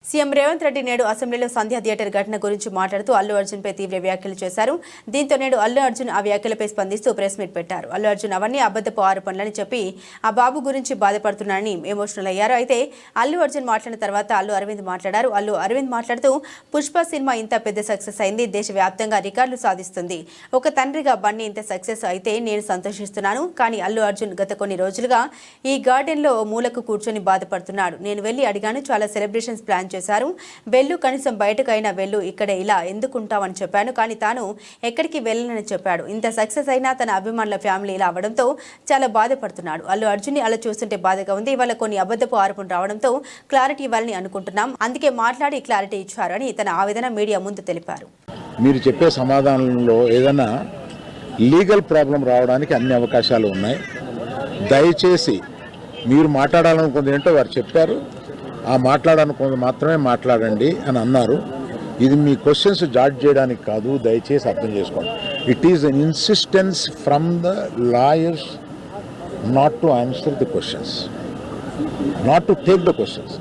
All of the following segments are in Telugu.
సీఎం రేవంత్ రెడ్డి నేడు అసెంబ్లీలో సంధ్యా థియేటర్ ఘటన గురించి మాట్లాడుతూ అల్లు అర్జున్ పై తీవ్ర వ్యాఖ్యలు చేశారు. దీంతో నేడు అల్లు అర్జున్ ఆ వ్యాఖ్యలపై స్పందిస్తూ ప్రెస్ మీట్ పెట్టారు. అల్లు అర్జున్ అవన్నీ అబద్ధపు ఆరోపణలని చెప్పి ఆ బాబు గురించి బాధపడుతున్నారని ఎమోషనల్ అయ్యారు. అయితే అల్లు అర్జున్ మాట్లాడిన తర్వాత అల్లు అరవింద్ మాట్లాడారు. అల్లు అరవింద్ మాట్లాడుతూ పుష్ప సినిమా ఇంత పెద్ద సక్సెస్ అయింది, దేశవ్యాప్తంగా రికార్డులు సాధిస్తుంది. ఒక తండ్రిగా బన్నీ ఇంత సక్సెస్ అయితే నేను సంతోషిస్తున్నాను. కానీ అల్లు అర్జున్ గత కొన్ని రోజులుగా ఈ గార్డెన్లో మూలకు కూర్చొని బాధపడుతున్నాడు. నేను వెళ్లి అడిగాను, చాలా సెలబ్రేషన్స్ ప్లాన్ చేశారు. వెళ్ళు, కనీసం బయటకు అయినా వెళ్ళు, ఇక్కడ ఇలా ఎందుకుంటావని చెప్పాను. కానీ తాను ఎక్కడికి వెళ్ళనని చెప్పాడు. ఇంత సక్సెస్ అయినా తన అభిమానుల ఫ్యామిలీ ఇలా అవ్వడంతో చాలా బాధపడుతున్నాడు. అల్లు అర్జున్ని అలా చూస్తుంటే బాధగా ఉంది. ఇవాళ కొన్ని అబద్ధపు ఆరోపణలు రావడంతో క్లారిటీ ఇవ్వాలని అనుకుంటున్నాం, అందుకే మాట్లాడి క్లారిటీ ఇచ్చారు అని తన ఆవేదన మీడియా ముందు తెలిపారు. మీరు చెప్పే సమాధానంలో ఏదైనా లీగల్ ప్రాబ్లం రావడానికి అన్ని అవకాశాలు ఉన్నాయి. దయచేసి మీరు మాట్లాడాలనుకుంది ఏంటో వారు చెప్పారు, ఆ మాట్లాడాలనుకుంది మాత్రమే మాట్లాడండి అని అన్నారు. ఇది మీ క్వశ్చన్స్ జాడ్జ్ చేయడానికి కాదు, దయచేసి అర్థం చేసుకోండి. It is an insistence from the lawyers not to answer the questions, not to take the questions.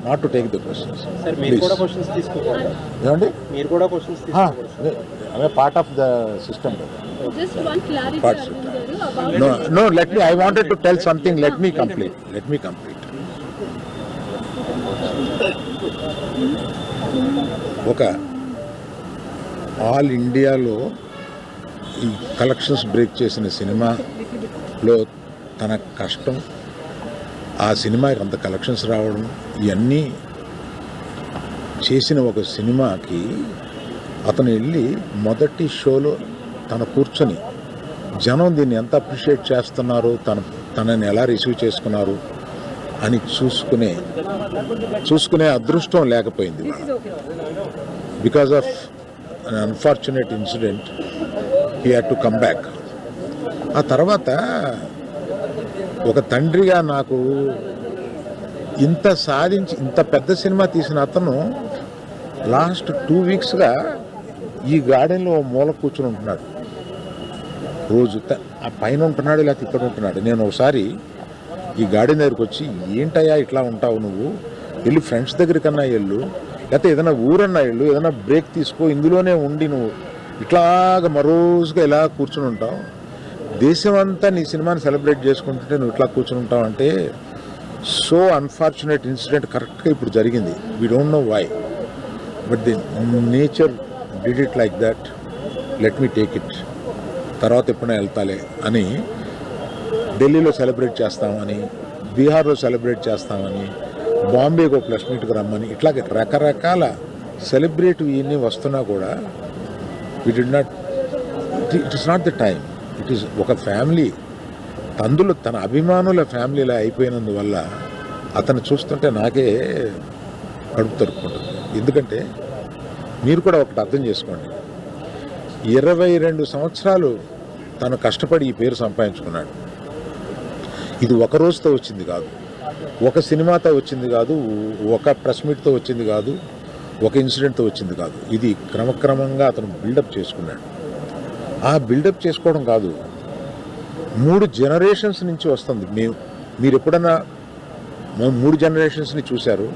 Sir, మీరు కూడా క్వశ్చన్స్ తీసుకోవాలి. ఏమండి? మీరు కూడా క్వశ్చన్స్ తీసుకోవాలి. అదే part of the system. Just one clarity, No, let me, I wanted to tell something. Let me complete. ఒక ఆల్ ఇండియాలో ఈ కలెక్షన్స్ బ్రేక్ చేసిన సినిమాలో తన కష్టం, ఆ సినిమాకి అంత కలెక్షన్స్ రావడం, ఇవన్నీ చేసిన ఒక సినిమాకి అతను వెళ్ళి మొదటి షోలో తను కూర్చొని జనం దీన్ని ఎంత అప్రిషియేట్ చేస్తున్నారు, తనని ఎలా రిసీవ్ చేసుకున్నారు అని చూసుకునే అదృష్టం లేకపోయింది. Because of an unfortunate incident he had to come back. ఆ తర్వాత ఒక తండ్రిగా నాకు ఇంత సాధించి ఇంత పెద్ద సినిమా తీసిన అతను లాస్ట్ 2 వీక్స్గా ఈ గార్డెన్లో మూల కూర్చుని ఉంటున్నాడు. రోజు ఆ పైన ఉంటున్నాడు, లేకపోతే ఇక్కడ ఉంటున్నాడు. నేను ఒకసారి ఈ గార్డెన్ దగ్గరికి వచ్చి, ఏంటయ్యా ఇట్లా ఉంటావు నువ్వు, వెళ్ళి ఫ్రెండ్స్ దగ్గర కన్నా వెళ్ళు, లేకపోతే ఏదైనా ఊరన్నా వెళ్ళు, ఏదైనా బ్రేక్ తీసుకో, ఇందులోనే ఉండి నువ్వు ఇట్లాగ మరోజుగా ఇలా కూర్చుని ఉంటావు, దేశం అంతా నీ సినిమాని సెలబ్రేట్ చేసుకుంటుంటే నువ్వు ఇట్లా కూర్చుని ఉంటావు అంటే, సో అన్ఫార్చునేట్ ఇన్సిడెంట్ కరెక్ట్గా ఇప్పుడు జరిగింది. We don't know why, but the nature did it like that. Let me take it, తర్వాత ఎప్పుడైనా వెళ్తాలే అని ఢిల్లీలో సెలబ్రేట్ చేస్తామని, బీహార్లో సెలబ్రేట్ చేస్తామని, బాంబేకి ప్లస్ మీట్కి రమ్మని, ఇట్లాగే రకరకాల సెలబ్రేటివ్ ఇవన్నీ వస్తున్నా కూడా it is not the time. It is ఒక ఫ్యామిలీ, అందులో తన అభిమానుల ఫ్యామిలీలా అయిపోయినందువల్ల అతను చూస్తుంటే నాకే కడుపు తరుపుకుంటుంది. ఎందుకంటే మీరు కూడా ఒకటి అర్థం చేసుకోండి, 22 సంవత్సరాలు తను కష్టపడి ఈ పేరు సంపాదించుకున్నాడు. ఇది ఒక రోజుతో వచ్చింది కాదు, ఒక సినిమాతో వచ్చింది కాదు, ఒక ప్రెస్ మీట్తో వచ్చింది కాదు, ఒక ఇన్సిడెంట్తో వచ్చింది కాదు. ఇది క్రమక్రమంగా అతను బిల్డప్ చేసుకున్నాడు. ఆ బిల్డప్ చేసుకోవడం కాదు, 3 జనరేషన్స్ నుంచి వస్తుంది. మీరు ఎప్పుడన్నా 3 జనరేషన్స్ని చూశారు?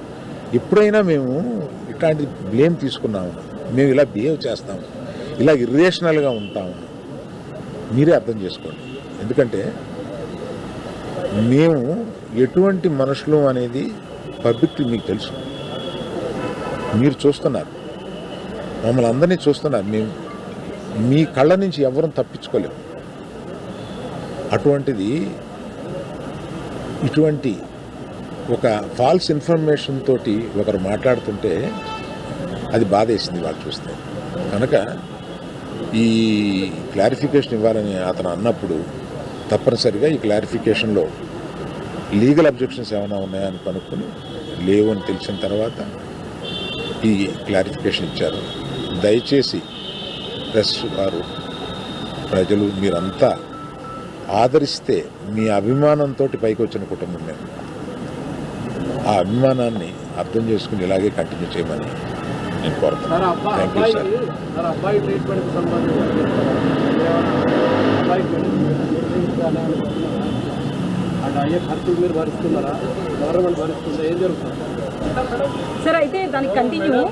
ఎప్పుడైనా మేము ఇట్లాంటి బ్లేమ్ తీసుకున్నాము, మేము ఇలా బిహేవ్ చేస్తాము, ఇలా ఇర్రేషనల్గా ఉంటాము? మీరే అర్థం చేసుకోండి. ఎందుకంటే మేము ఎటువంటి మనుషులు అనేది పబ్లిక్ మీకు తెలుసు, మీరు చూస్తున్నారు, మమ్మల్ని అందరినీ చూస్తున్నారు. మేము మీ కళ్ళ నుంచి ఎవరూ తప్పించుకోలేము. అటువంటిది ఇటువంటి ఒక ఫాల్స్ ఇన్ఫర్మేషన్ తోటి ఒకరు మాట్లాడుతుంటే అది బాధేసింది వాళ్ళు చూస్తే. కనుక ఈ క్లారిఫికేషన్ ఇవ్వాలని అతను అన్నప్పుడు తప్పనిసరిగా ఈ క్లారిఫికేషన్లో లీగల్ అబ్జెక్షన్స్ ఏమైనా ఉన్నాయని కనుక్కొని లేవు అని తెలిసిన తర్వాత ఈ క్లారిఫికేషన్ ఇచ్చారు. దయచేసి ప్రెస్ వారు, ప్రజలు మీరంతా ఆదరిస్తే, మీ అభిమానంతో పైకి వచ్చిన కుటుంబం మేము, ఆ అభిమానాన్ని అర్థం చేసుకుని ఇలాగే కంటిన్యూ చేయమని నేను కోరుతున్నాను. Thank you sir. అండ్ అయ్యే ఖర్చులు మీరు భరిస్తున్నారా, గవర్నమెంట్ భరిస్తుందా, ఏం జరుగుతుంది? సార్ అయితే దానికి కంటిన్యూ